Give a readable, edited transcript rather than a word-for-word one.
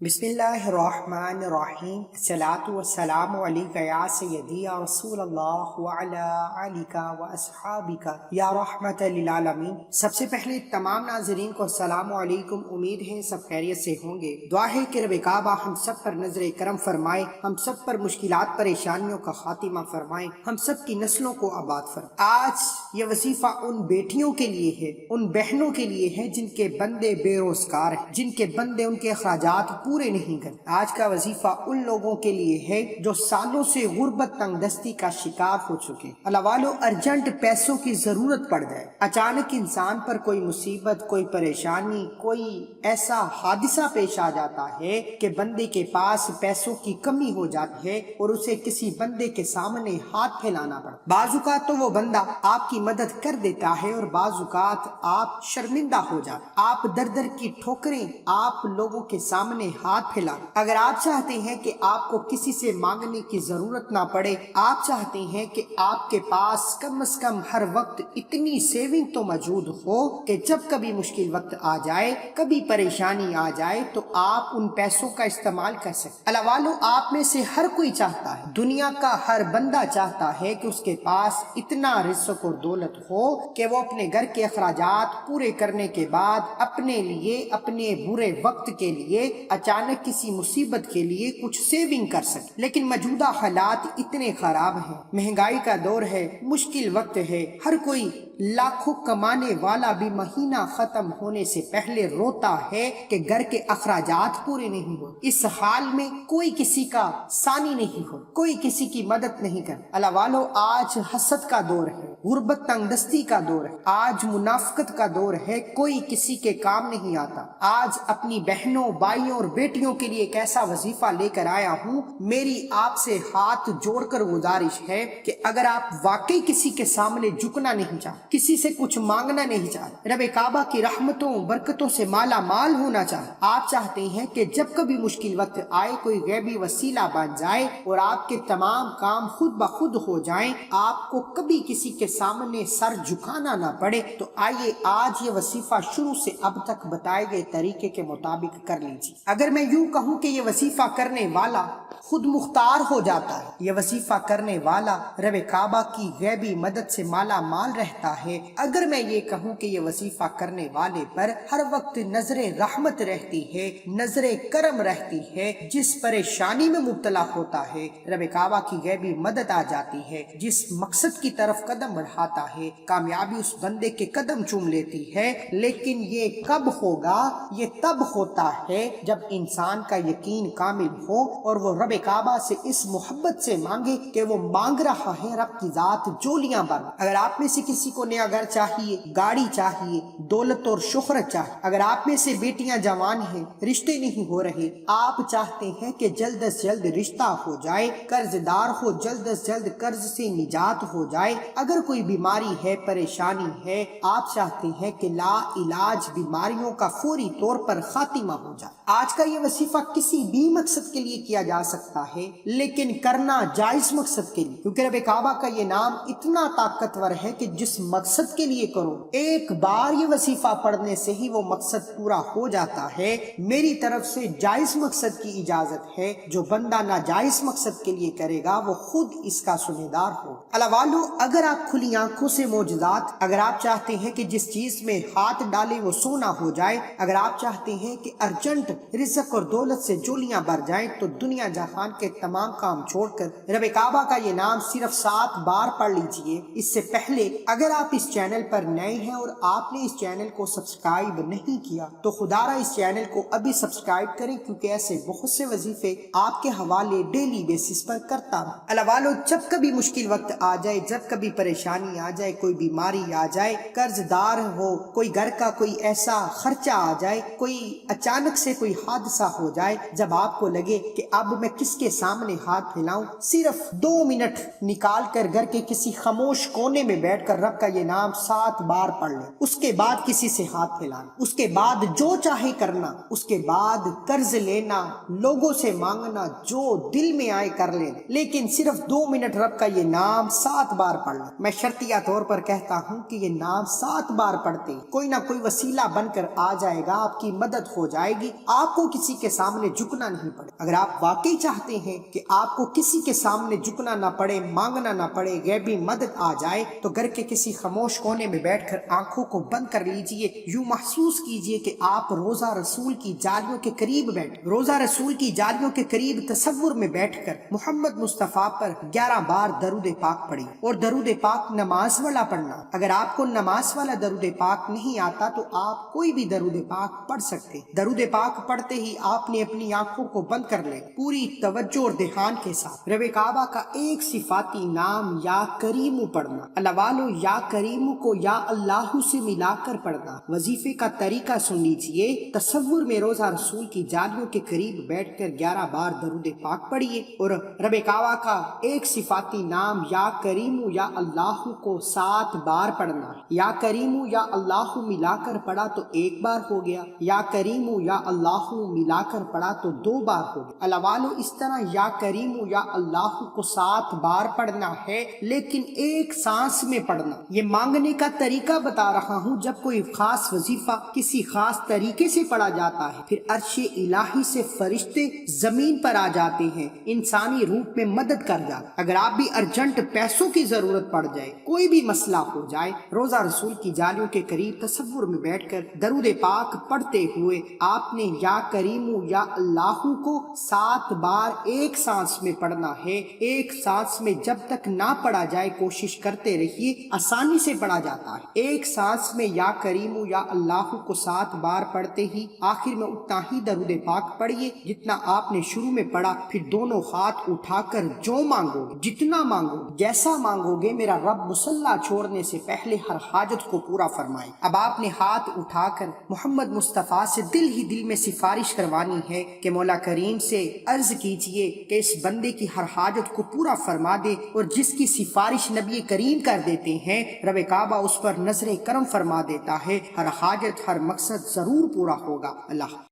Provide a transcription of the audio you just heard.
بسم اللہ الرحمن الرحیم الصلاۃ والسلام علیک یا سیدی یا رسول اللہ وعلی آلک و اصحابک یا رحمت للعالمین۔ سب سے پہلے تمام ناظرین کو السلام علیکم، امید ہے سب خیریت سے ہوں گے۔ دعا ہے کہ رب کعبہ ہم سب پر نظر کرم فرمائے، ہم سب پر مشکلات پریشانیوں کا خاتمہ فرمائے، ہم سب کی نسلوں کو آباد فرمائے۔ آج یہ وظیفہ ان بیٹیوں کے لیے ہے، ان بہنوں کے لیے ہے جن کے بندے بے روزگار ہیں، جن کے بندے ان کے اخراجات پورے نہیں کرتے۔ آج کا وظیفہ ان لوگوں کے لیے ہے جو سالوں سے غربت تنگ دستی کا شکار ہو چکے۔ اللہ والو، ارجنٹ پیسوں کی ضرورت پڑ جائے، اچانک انسان پر کوئی مصیبت، کوئی پریشانی، کوئی ایسا حادثہ پیش آ جاتا ہے کہ بندے کے پاس پیسوں کی کمی ہو جاتی ہے اور اسے کسی بندے کے سامنے ہاتھ پھیلانا پڑتا۔ بعض اوقات تو وہ بندہ آپ کی مدد کر دیتا ہے اور بعض اوقات آپ شرمندہ ہو جاتے، آپ در در کی ٹھوکریں آپ لوگوں کے سامنے ہاتھ پھیلا۔ اگر آپ چاہتے ہیں کہ آپ کو کسی سے مانگنے کی ضرورت نہ پڑے، آپ چاہتے ہیں کہ آپ کے پاس کم از کم ہر وقت اتنی سیونگ تو موجود ہو کہ جب کبھی مشکل وقت آ جائے، کبھی پریشانی آ جائے تو آپ ان پیسوں کا استعمال کر سکیں۔ اللہ والو، آپ میں سے ہر کوئی چاہتا ہے، دنیا کا ہر بندہ چاہتا ہے کہ اس کے پاس اتنا رزق اور دولت ہو کہ وہ اپنے گھر کے اخراجات پورے کرنے کے بعد اپنے لیے، اپنے برے وقت کے لیے، اچانک کسی مصیبت کے لیے کچھ سیونگ کر سکے۔ لیکن موجودہ حالات اتنے خراب ہیں، مہنگائی کا دور ہے، مشکل وقت ہے، ہر کوئی لاکھوں کمانے والا بھی مہینہ ختم ہونے سے پہلے روتا ہے کہ گھر کے اخراجات پورے نہیں ہوتے۔ اس حال میں کوئی کسی کا ثانی نہیں ہو، کوئی کسی کی مدد نہیں کر۔ اللہ والو، آج حسد کا دور ہے، غربت تنگ دستی کا دور ہے، آج منافقت کا دور ہے، کوئی کسی کے کام نہیں آتا۔ آج اپنی بہنوں، بھائیوں اور بیٹیوں کے لیے ایک ایسا وظیفہ لے کر آیا ہوں۔ میری آپ سے ہاتھ جوڑ کر گزارش ہے کہ اگر آپ واقعی کسی کے سامنے جھکنا نہیں چاہتے، کسی سے کچھ مانگنا نہیں چاہتے، رب کعبہ کی رحمتوں برکتوں سے مالا مال ہونا چاہتے، آپ چاہتے ہیں کہ جب کبھی مشکل وقت آئے کوئی غیبی وسیلہ بن جائے اور آپ کے تمام کام خود بخود ہو جائیں، آپ کو کبھی کسی کے سامنے سر جھکانا نہ پڑے، تو آئیے آج یہ وظیفہ شروع سے اب تک بتائے گئے طریقے کے مطابق کر لیجیے۔ اگر میں یوں کہوں کہ یہ وظیفہ کرنے والا خود مختار ہو جاتا ہے، یہ وظیفہ کرنے والا رب کعبہ کی غیبی مدد سے مالا مال رہتا ہے، اگر میں یہ کہوں کہ یہ وظیفہ کرنے والے پر ہر وقت نظر رحمت رہتی ہے، نظر کرم رہتی ہے، جس پریشانی میں مبتلا ہوتا ہے رب کعبہ کی غیبی مدد آ جاتی ہے، جس مقصد کی طرف قدم بڑھاتا ہے کامیابی اس بندے کے قدم چوم لیتی ہے۔ لیکن یہ کب ہوگا؟ یہ تب ہوتا ہے جب انسان کا یقین کامل ہو اور وہ رب کعبہ سے اس محبت سے مانگے کہ وہ مانگ رہا ہے رب کی ذات جولیاں بھر۔ اگر آپ میں سے کسی کو نیا گھر چاہیے، گاڑی چاہیے، دولت اور شہرت چاہیے، اگر آپ میں سے بیٹیاں جوان ہیں، رشتے نہیں ہو رہے، آپ چاہتے ہیں کہ جلد از جلد رشتہ ہو جائے، قرض دار ہو، جلد از جلد قرض سے نجات ہو جائے، اگر کوئی بیماری ہے، پریشانی ہے، آپ چاہتے ہیں کہ لا علاج بیماریوں کا فوری طور پر خاتمہ ہو جائے۔ آج کا یہ وظیفہ کسی بھی مقصد کے لیے کیا جا سکتا ہے، لیکن کرنا جائز مقصد کے لیے، کیونکہ رب کعبہ کا یہ نام اتنا طاقتور ہے کہ جس مقصد کے لیے کرو، ایک بار یہ وظیفہ پڑھنے سے ہی وہ مقصد پورا ہو جاتا ہے۔ میری طرف سے جائز مقصد کی اجازت ہے، جو بندہ ناجائز مقصد کے لیے کرے گا وہ خود اس کا ذمہ دار ہو۔ اللہ والو، اگر آپ کھلی آنکھوں سے معجزات، اگر آپ چاہتے ہیں کہ جس چیز میں ہاتھ ڈالے وہ سونا ہو جائے، اگر آپ چاہتے ہیں کہ ارجنٹ رزق اور دولت سے جولیاں بھر جائیں، تو دنیا جہان کے تمام کام چھوڑ کر رب کعبہ کا یہ نام صرف 7 بار پڑھ لیجئے۔ اس سے پہلے اگر آپ اس چینل پر نئے ہیں اور آپ نے اس چینل کو سبسکرائب نہیں کیا تو خدا را اس چینل کو ابھی سبسکرائب کریں، کیونکہ ایسے بہت سے وظیفے آپ کے حوالے ڈیلی بیسس پر کرتا ہوں۔ اللہ والو، جب کبھی مشکل وقت آ جائے، جب کبھی پریشانی آ جائے، کوئی بیماری آ جائے، قرض دار ہو، کوئی گھر کا کوئی ایسا خرچہ آ جائے، کوئی اچانک سے کوئی حادثہ ہو جائے، جب آپ کو لگے کہ اب میں کس کے سامنے ہاتھ پھیلاؤں، صرف 2 منٹ نکال کر گھر کے کسی خاموش کونے میں بیٹھ کر رب کا یہ نام 7 بار پڑھ لیں، اس کے بعد کسی سے ہاتھ پھیلانا، اس کے بعد جو چاہے کرنا، اس کے بعد قرض لینا، لوگوں سے مانگنا، جو دل میں آئے کر لینا، لیکن صرف 2 منٹ رب کا یہ نام 7 بار پڑھ لیں۔ میں شرطیہ طور پر کہتا ہوں کہ یہ نام 7 بار پڑھتے کوئی نہ کوئی وسیلہ بن کر آ جائے گا، آپ کی مدد ہو جائے گی، آپ کو کسی کے سامنے جھکنا نہیں پڑے۔ اگر آپ واقعی چاہتے ہیں کہ آپ کو کسی کے سامنے جھکنا نہ پڑے، مانگنا نہ پڑے، غیبی مدد آ جائے، تو گھر کے کسی خاموش کونے میں بیٹھ کر آنکھوں کو بند کر لیجئے، یوں محسوس کیجئے کہ آپ روزہ رسول کی جالیوں کے قریب بیٹھ، روزہ رسول کی جالیوں کے قریب تصور میں بیٹھ کر محمد مصطفیٰ پر 11 بار درود پاک پڑھی، اور درود پاک نماز والا پڑھنا۔ اگر آپ کو نماز والا درود پاک نہیں آتا تو آپ کوئی بھی درود پاک پڑھ سکتے۔ درود پاک پڑھتے ہی آپ نے اپنی آنکھوں کو بند کر لے، پوری توجہ اور دھیان کے ساتھ رب کعبہ کا ایک صفاتی نام یا کریم پڑھنا۔ اللہ والو، یا کریم کو یا اللہ سے ملا کر پڑھنا۔ وظیفے کا طریقہ سن لیجئے، تصور میں روزہ رسول کی جالیوں کے قریب بیٹھ کر 11 بار درود پاک پڑھیے، اور رب کعبہ کا ایک صفاتی نام یا کریم یا اللہ کو 7 بار پڑھنا۔ یا کریم یا اللہ ملا کر پڑھا تو 1 بار ہو گیا، یا کریم یا اللہ ملا کر پڑھا تو 2 بار ہو گیا۔ اللہ والو، اس طرح یا کریم یا اللہ کو 7 بار پڑھنا ہے، لیکن ایک سانس میں پڑھنا۔ یہ مانگنے کا طریقہ بتا رہا ہوں۔ جب کوئی خاص وظیفہ کسی خاص طریقے سے پڑھا جاتا ہے، پھر عرش الہی سے فرشتے زمین پر آ جاتے ہیں، انسانی روپ میں مدد کر جاتے۔ اگر آپ بھی ارجنٹ پیسوں کی ضرورت پڑ جائے، کوئی بھی مسئلہ ہو جائے، روزہ رسول کی جالیوں کے قریب تصور میں بیٹھ کر درود پاک پڑھتے ہوئے آپ نے یا کریم یا اللہ کو 7 بار ایک سانس میں پڑھنا ہے۔ ایک سانس میں جب تک نہ پڑھا جائے کوشش کرتے رہیے، آسانی سے پڑھا جاتا ہے۔ ایک سانس میں یا کریم یا اللہ کو 7 بار پڑھتے ہی آخر میں اتنا ہی درود پاک پڑھیے جتنا آپ نے شروع میں پڑھا، پھر دونوں ہاتھ اٹھا کر جو مانگو گے، جتنا مانگو گے، جیسا مانگو گے، میرا رب مصلی چھوڑنے سے پہلے ہر حاجت کو پورا فرمائے۔ اب آپ نے ہاتھ اٹھا کر محمد مصطفیٰ سے دل ہی دل میں سفارش کروانی ہے کہ مولا کریم سے عرض کیجئے کہ اس بندے کی ہر حاجت کو پورا فرما دے، اور جس کی سفارش نبی کریم کر دیتے ہیں، رب کعبہ اس پر نظر کرم فرما دیتا ہے، ہر حاجت ہر مقصد ضرور پورا ہوگا۔ اللہ